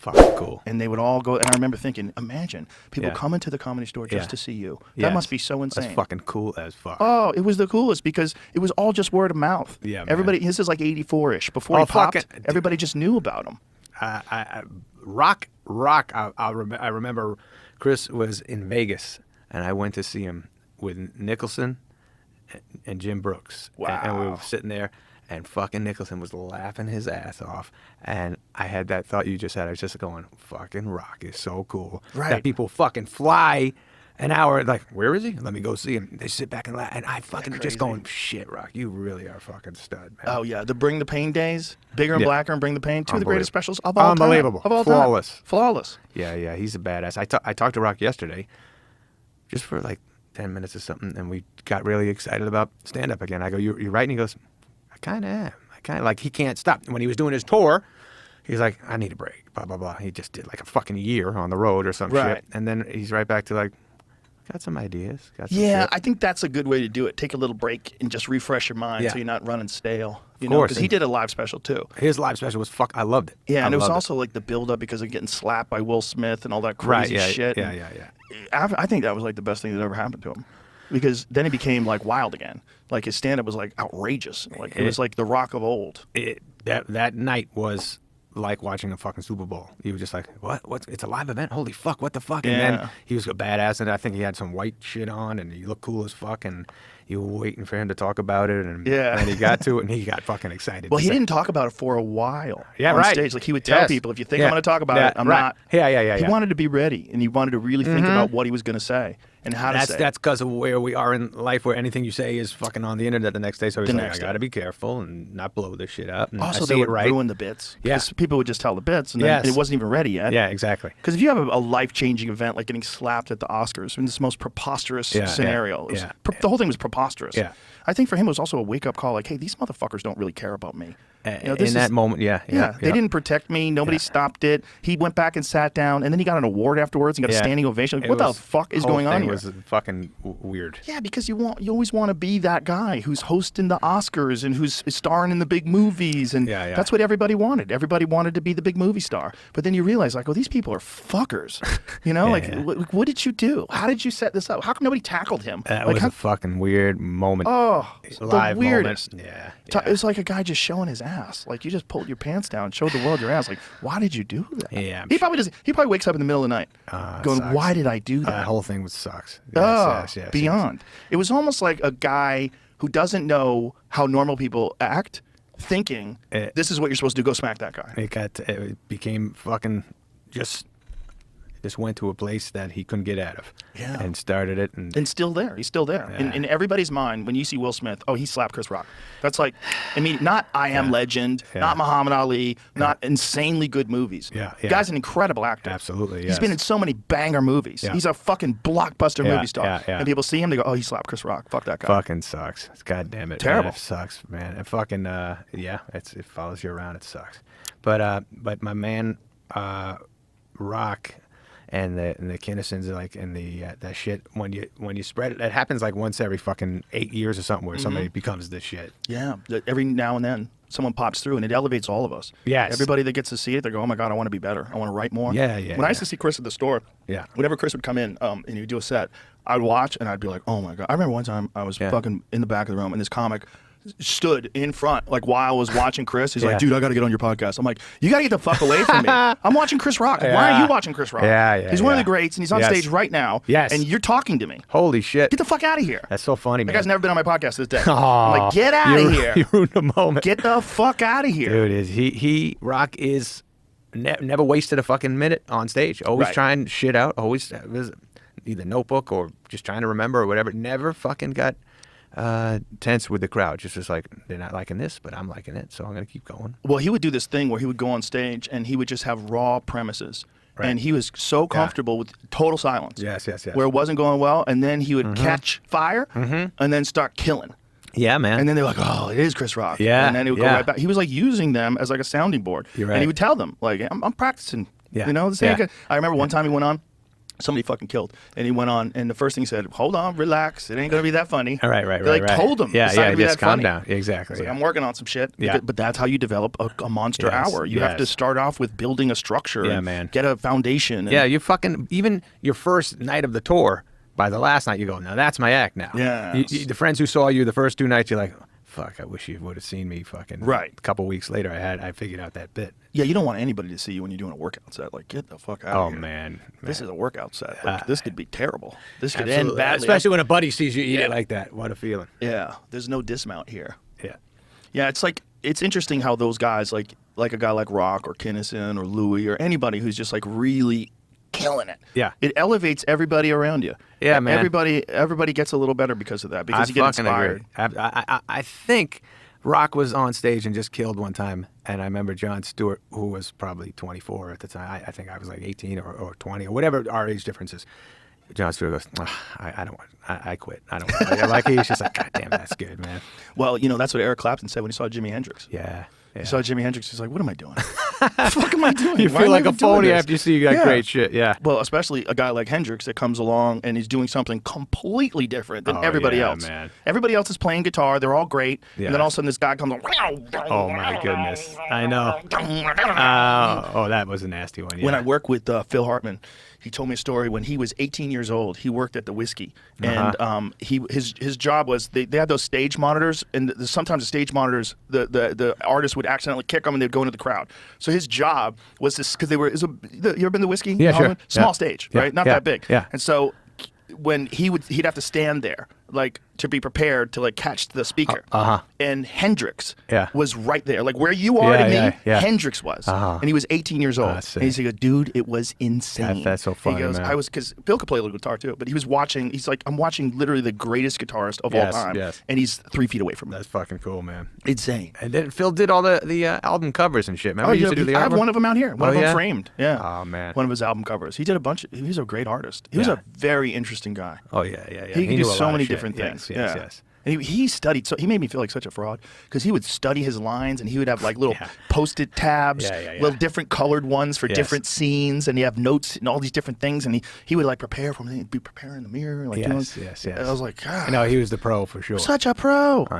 fucking cool. And they would all go, and I remember thinking, imagine people coming to the Comedy Store just to see you. That must be so insane. That's fucking cool as fuck. Oh, it was the coolest because it was all just word of mouth. Yeah, man. Everybody, this is like 84-ish. Before he popped, everybody just knew about him. Rock. I remember Chris was in Vegas, and I went to see him with Nicholson and Jim Brooks. Wow. And we were sitting there, and fucking Nicholson was laughing his ass off. And I had that thought you just had. I was just going, fucking Rock is so cool. Right. That people fucking fly an hour, like, where is he? Let me go see him. They sit back and laugh. And I fucking just going, shit, Rock, you really are a fucking stud, man. Oh, yeah. The Bring the Pain days, Bigger and Blacker and Bring the Pain, two of the greatest specials of all time. Unbelievable. Of all Flawless. time. Flawless. Yeah, he's a badass. I talked to Rock yesterday, just for like 10 minutes or something, and we got really excited about stand-up again. I go, you right? And he goes, I kind of am. Like, he can't stop. When he was doing his tour, he's like, I need a break, blah, blah, blah. He just did like a fucking year on the road or some shit. And then he's right back to like, got some ideas. Got some shit. I think that's a good way to do it. Take a little break and just refresh your mind so you're not running stale. You know, because he did a live special too. His live special was I loved it. Yeah, and it was also like the build-up because of getting slapped by Will Smith and all that crazy shit. Yeah. I think that was like the best thing that ever happened to him. Because then he became like wild again. Like his stand-up was like outrageous. Like it was like the Rock of old. That night was like watching a fucking Super Bowl. He was just like, what? It's a live event? Holy fuck, what the fuck? And then he was a badass, and I think he had some white shit on, and he looked cool as fuck, and you were waiting for him to talk about it, and then he got to it, and he got fucking excited. Well, he didn't talk about it for a while on right. stage. Like he would tell people, if you think I'm going to talk about it, I'm not. Yeah. He wanted to be ready, and he wanted to really think about what he was going to say and how to say it. That's because of where we are in life, where anything you say is fucking on the internet the next day. So he's like, I got to be careful and not blow this shit up. And also, they would ruin the bits. Because people would just tell the bits, and then it wasn't even ready yet. Yeah, exactly. Because if you have a life-changing event like getting slapped at the Oscars, in this most preposterous scenario, the whole thing was preposterous. Yeah. I think for him it was also a wake-up call, like, hey, these motherfuckers don't really care about me. In that moment, they didn't protect me. Nobody stopped it. He went back and sat down, and then he got an award afterwards and got a standing ovation. Like, what the fuck is going on here? It was fucking weird. Yeah, because you always want to be that guy who's hosting the Oscars and who's starring in the big movies, and that's what everybody wanted. Everybody wanted to be the big movie star. But then you realize, like, oh, these people are fuckers. You know, what did you do? How did you set this up? How come nobody tackled him? That was a fucking weird moment. Oh, live the weirdest. Moment. Yeah. It was like a guy just showing his ass. Like, you just pulled your pants down and showed the world your ass. Like, why did you do that? Yeah, he probably wakes up in the middle of the night going, why did I do that? That whole thing sucks. Yes, beyond. It was almost like a guy who doesn't know how normal people act, thinking this is what you're supposed to do, go smack that guy. It became fucking just went to a place that he couldn't get out of. Yeah. And started it. And still there. He's still there. Yeah. In everybody's mind, when you see Will Smith, oh, he slapped Chris Rock. That's like, I mean, not I Am Legend, not Muhammad Ali, not insanely good movies. Yeah. The guy's an incredible actor. Absolutely, He's been in so many banger movies. He's a fucking blockbuster movie star. And people see him, they go, oh, he slapped Chris Rock. Fuck that guy. Fucking sucks. God damn it. Terrible. Man, it sucks, man. It fucking, it follows you around. It sucks. But my man, Rock, and the Kinnisons, like, and that shit, when you spread it happens like once every fucking 8 years or something, where somebody becomes this shit. Yeah, every now and then someone pops through, and it elevates all of us. Yes. Everybody that gets to see it, they go, oh my God, I want to be better. I want to write more. Yeah. When I used to see Chris at the store, whenever Chris would come in and he would do a set, I'd watch and I'd be like, oh my God. I remember one time I was fucking in the back of the room, and this comic stood in front, like, while I was watching Chris. He's like, dude, I got to get on your podcast. I'm like, you got to get the fuck away from me. I'm watching Chris Rock. Why are you watching Chris Rock? He's one of the greats, and he's on stage right now. And you're talking to me. Holy shit. Get the fuck out of here. That's so funny, man. That guy's never been on my podcast this day. I'm like, get out of here. You ruined the moment. Get the fuck out of here. Dude, Rock is never wasted a fucking minute on stage. Always trying shit out. Always either notebook or just trying to remember or whatever. Never fucking got tense with the crowd. Just like, they're not liking this, but I'm liking it, so I'm gonna keep going. Well, he would do this thing where he would go on stage and he would just have raw premises, and he was so comfortable with total silence. Yes. Where it wasn't going well, and then he would catch fire and then start killing. Yeah, man. And then they're like, oh, it is Chris Rock. Yeah. And then he would go right back. He was like using them as like a sounding board. You're right. And he would tell them, like, I'm practicing. You know, the same guy. I remember one time he went on, somebody fucking killed. And he went on, and the first thing he said, hold on, relax. It ain't going to be that funny. Right. They like told him. Yeah, it's not gonna be just that calm funny. down. Exactly. Like, I'm working on some shit. Yeah. But that's how you develop a monster hour. You have to start off with building a structure. Yeah, and man. Get a foundation. Yeah, you fucking, even your first night of the tour, by the last night, you go, now that's my act now. Yeah. The friends who saw you the first 2 nights, you're like, fuck, I wish you would have seen me fucking. Right. A couple weeks later, I figured out that bit. Yeah, you don't want anybody to see you when you're doing a workout set. Like, get the fuck out of here. Oh, man. This is a workout set. Like, this could be terrible. This could end Absolutely. badly. Especially when a buddy sees you eat it like that. What a feeling. Yeah, there's no dismount here. Yeah. Yeah, it's interesting how those guys, like a guy like Rock or Kinnison or Louis or anybody who's just like really killing it. Yeah. It elevates everybody around you. Yeah, man. Everybody gets a little better because of that, because you get inspired. Agree. I think Rock was on stage and just killed one time, and I remember Jon Stewart, who was probably 24 at the time. I think I was like 18 or 20 or whatever our age difference is. Jon Stewart goes, I don't want. I quit. I don't want. Like he's just like, God damn, that's good, man. Well, that's what Eric Clapton said when he saw Jimi Hendrix. Yeah. He saw Jimi Hendrix. He's like, what am I doing? What the fuck am I doing? You feel like a phony after you see you got great shit. Yeah. Well, especially a guy like Hendrix that comes along and he's doing something completely different than everybody else. Man. Everybody else is playing guitar. They're all great. Yeah. And then all of a sudden this guy comes along. Oh, my goodness. I know. Oh, that was a nasty one. Yeah. When I work with Phil Hartman, he told me a story when he was 18 years old. He worked at the Whiskey, and his job was they had those stage monitors, and sometimes the stage monitors the artist would accidentally kick them and they'd go into the crowd. So his job was this, because you ever been to the Whiskey? Yeah, sure. Small stage, right? Not that big. Yeah. And so when he'd have to stand there, like, to be prepared to like catch the speaker. And Hendrix was right there, like where you are to me. Hendrix was, and he was 18 years old. And he's like, dude, it was insane. That's so funny. He goes, man. because Bill could play a little guitar too, but he was watching. He's like, I'm watching literally the greatest guitarist of all time, and he's 3 feet away from me. That's fucking cool, man. Insane. And then Phil did all the album covers and shit. Remember, he used to do the I album? have one of them out here. One of them framed. Yeah. Oh man. One of his album covers. He did a bunch. He's a great artist. He was a very interesting guy. Oh yeah. He could do so many different things. Yes. And he studied, so he made me feel like such a fraud, because he would study his lines and he would have like little post-it tabs, little different colored ones for different scenes, and he have notes and all these different things, and he would like prepare for me. He'd be preparing in the mirror, like doing. Yes. I was like, God, no, he was the pro for sure. Such a pro.